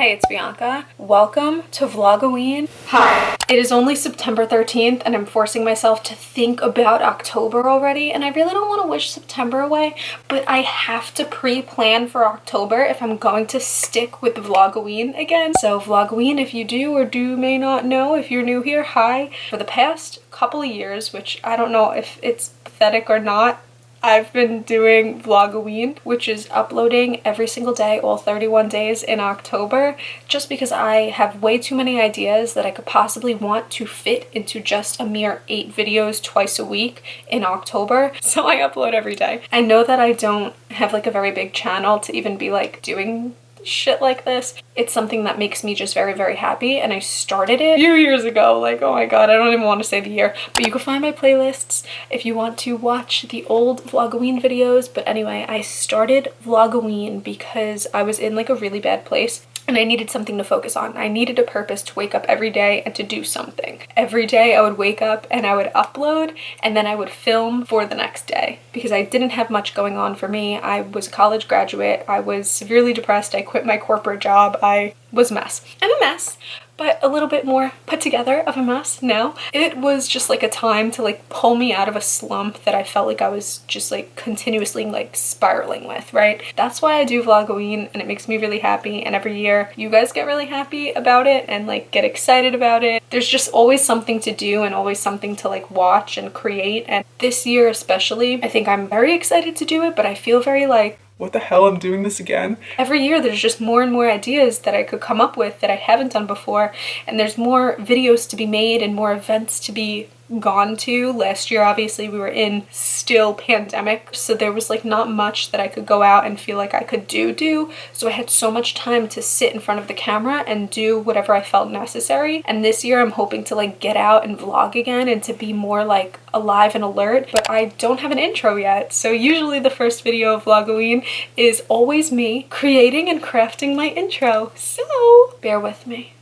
Hey, it's Bianca. Welcome to Vlogoween. Hi. It is only September 13th and I'm forcing myself to think about October already, and I really don't want to wish September away, but I have to pre-plan for October if I'm going to stick with Vlogoween again. So Vlogoween, if you do or may not know, if you're new here, hi. For the past couple of years, which I don't know if it's pathetic or not, I've been doing Vlogoween, which is uploading every single day, all 31 days in October, just because I have way too many ideas that I could possibly want to fit into just a mere 8 videos twice a week in October. So I upload every day. I know that I don't have like a very big channel to even be like doing shit like this. It's something that makes me just very, very happy, and I started it a few years ago. Like, oh my god, I don't even want to say the year, but you can find my playlists if you want to watch the old Vlogoween videos. But anyway, I started Vlogoween because I was in like a really bad place and I needed something to focus on. I needed a purpose to wake up every day and to do something. Every day I would wake up and I would upload, and then I would film for the next day because I didn't have much going on for me. I was a college graduate. I was severely depressed. I quit my corporate job. I was a mess. I'm a mess, but a little bit more put together of a mess now. It was just like a time to like pull me out of a slump that I felt like I was just like continuously like spiraling with, right? That's why I do Vlogoween, and it makes me really happy, and every year you guys get really happy about it and like get excited about it. There's just always something to do and always something to like watch and create, and this year especially, I think I'm very excited to do it, but I feel very like, what the hell, I'm doing this again? Every year there's just more and more ideas that I could come up with that I haven't done before, and there's more videos to be made and more events to be gone to. Last year obviously we were in still pandemic, so there was like not much that I could go out and feel like I could do, so I had so much time to sit in front of the camera and do whatever I felt necessary. And this year I'm hoping to like get out and vlog again and to be more like alive and alert, but I don't have an intro yet. So usually the first video of Vlogoween is always me creating and crafting my intro, so bear with me.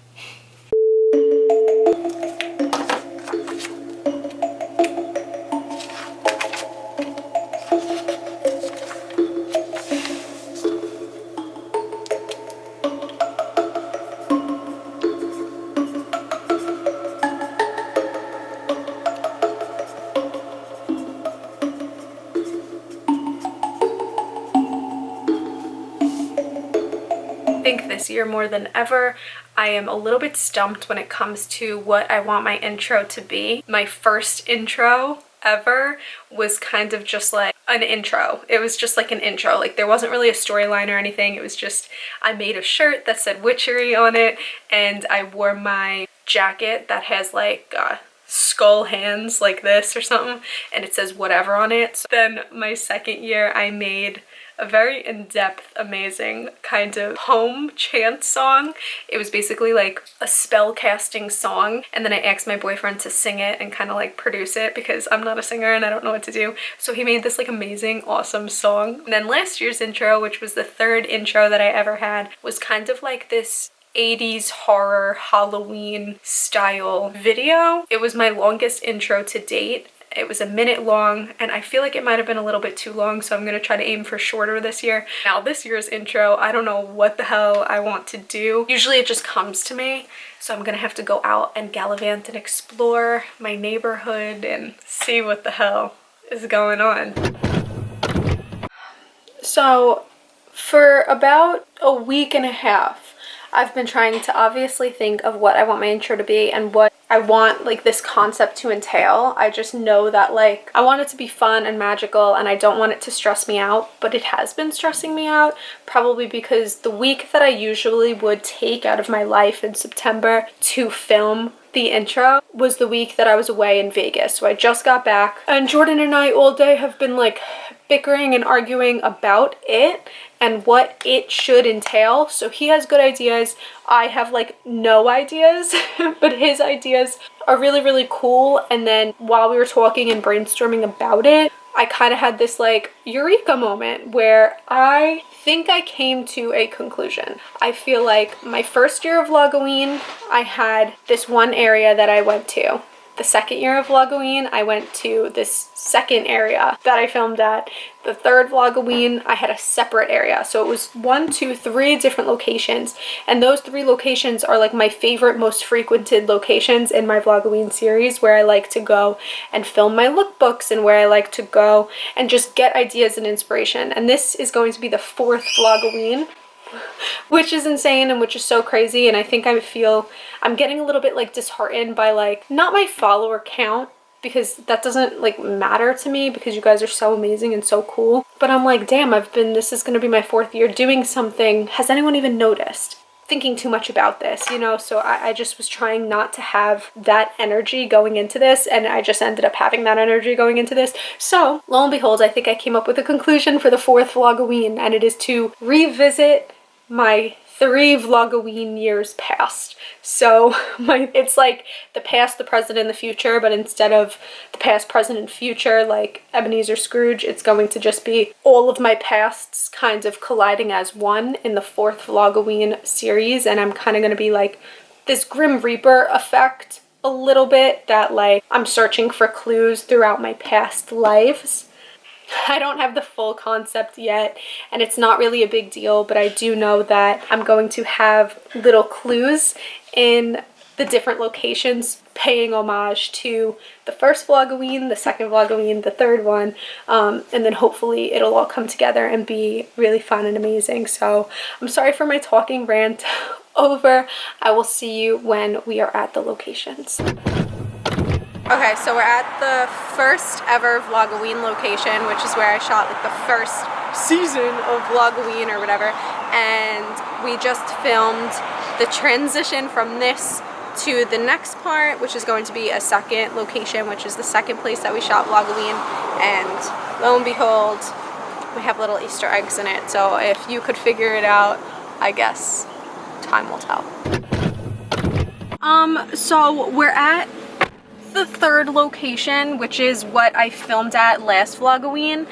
I think this year more than ever, I am a little bit stumped when it comes to what I want my intro to be. My first intro ever was kind of just like an intro. It was just like an intro. Like there wasn't really a storyline or anything. It was just, I made a shirt that said witchery on it, and I wore my jacket that has like skull hands like this or something, and it says whatever on it. So then my second year I made a very in-depth, amazing kind of home chant song. It was basically like a spell casting song, and then I asked my boyfriend to sing it and kind of like produce it because I'm not a singer and I don't know what to do. So he made this like amazing, awesome song. And then last year's intro, which was the third intro that I ever had, was kind of like this 80s horror Halloween style video. It was my longest intro to date. It was 1 minute long, and I feel like it might have been a little bit too long, so I'm going to try to aim for shorter this year. Now this year's intro, I don't know what the hell I want to do. Usually it just comes to me, so I'm going to have to go out and gallivant and explore my neighborhood and see what the hell is going on. So for about a week and a half, I've been trying to obviously think of what I want my intro to be and what I want like this concept to entail. I just know that like I want it to be fun and magical, and I don't want it to stress me out, but it has been stressing me out, probably because the week that I usually would take out of my life in September to film the intro was the week that I was away in Vegas. So I just got back, and Jordan and I all day have been like bickering and arguing about it and what it should entail. So he has good ideas. I have like no ideas, but his ideas are really, really cool. And then while we were talking and brainstorming about it, I kind of had this like eureka moment where I think I came to a conclusion. I feel like my first year of Vlogoween, I had this one area that I went to The second year of Vlogoween, I went to this second area that I filmed at. The third Vlogoween, I had a separate area. So it was 1, 2, 3 different locations. And those 3 locations are like my favorite, most frequented locations in my Vlogoween series, where I like to go and film my lookbooks and where I like to go and just get ideas and inspiration. And this is going to be the 4th Vlogoween, which is insane and which is so crazy. And I think I'm getting a little bit like disheartened by like, not my follower count, because that doesn't like matter to me because you guys are so amazing and so cool. But I'm like, damn, this is going to be my 4th year doing something. Has anyone even noticed? Thinking too much about this, you know? So I just was trying not to have that energy going into this, and I just ended up having that energy going into this. So lo and behold, I think I came up with a conclusion for the 4th Vlogoween, and it is to revisit my 3 Vlogoween years past. So it's like the past, the present, and the future, but instead of the past, present, and future like Ebenezer Scrooge, it's going to just be all of my pasts kind of colliding as one in the 4th Vlogoween series. And I'm kind of going to be like this Grim Reaper effect a little bit, that like I'm searching for clues throughout my past lives. I don't have the full concept yet, and it's not really a big deal, but I do know that I'm going to have little clues in the different locations paying homage to the 1st Vlogoween, the 2nd Vlogoween, the 3rd one, and then hopefully it'll all come together and be really fun and amazing. So I'm sorry for my talking rant over. I will see you when we are at the locations. Okay, so we're at the first ever Vlogoween location, which is where I shot like the first season of Vlogoween or whatever, and we just filmed the transition from this to the next part, which is going to be a second location, which is the second place that we shot Vlogoween, and lo and behold, we have little Easter eggs in it. So if you could figure it out, I guess time will tell. So we're at the 3rd location, which is what I filmed at last Vlogoween,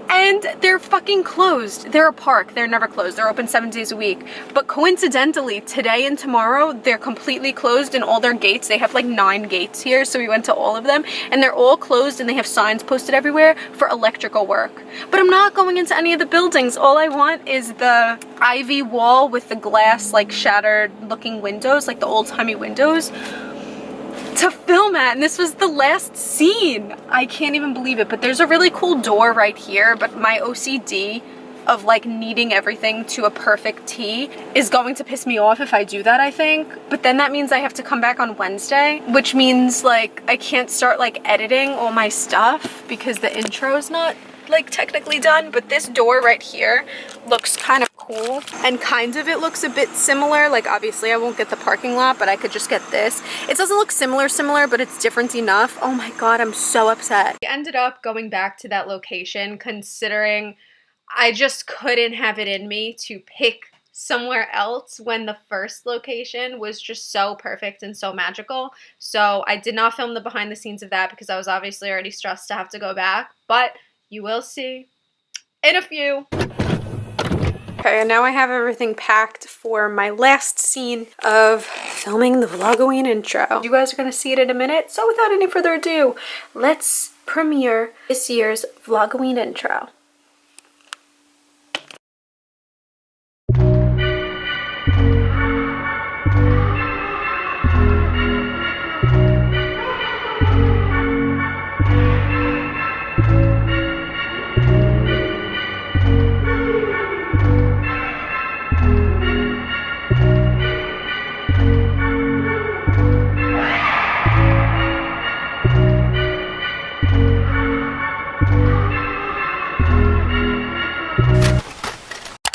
and they're fucking closed. They're a park. They're never closed. They're open 7 days a week. But coincidentally, today and tomorrow, they're completely closed, and all their gates, they have like 9 gates here, so we went to all of them, and they're all closed, and they have signs posted everywhere for electrical work. But I'm not going into any of the buildings. All I want is the ivy wall with the glass, like shattered looking windows, like the old-timey windows, to film at, and this was the last scene. I can't even believe it, but there's a really cool door right here, but my OCD of like needing everything to a perfect T is going to piss me off if I do that, I think. But then that means I have to come back on Wednesday, which means like I can't start like editing all my stuff because the intro is not like technically done. But this door right here looks kind of cool, and kind of it looks a bit similar. Like obviously I won't get the parking lot, but I could just get this. It doesn't look similar, but it's different enough. Oh my god, I'm so upset. I ended up going back to that location considering I just couldn't have it in me to pick somewhere else when the first location was just so perfect and so magical. So I did not film the behind the scenes of that because I was obviously already stressed to have to go back, but you will see in a few. Okay, and now I have everything packed for my last scene of filming the Vlogoween intro. You guys are going to see it in a minute, so without any further ado, let's premiere this year's Vlogoween intro.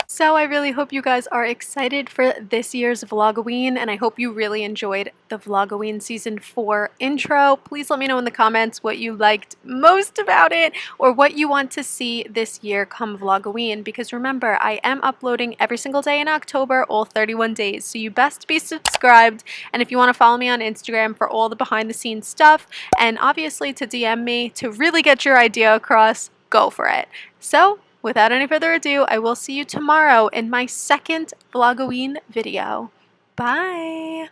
So I really hope you guys are excited for this year's Vlogoween, and I hope you really enjoyed the Vlogoween Season 4 intro. Please let me know in the comments what you liked most about it, or what you want to see this year come Vlogoween, because remember, I am uploading every single day in October, all 31 days, so you best be subscribed. And if you want to follow me on Instagram for all the behind the scenes stuff, and obviously to DM me to really get your idea across, go for it. So without any further ado, I will see you tomorrow in my second Vlogoween video. Bye!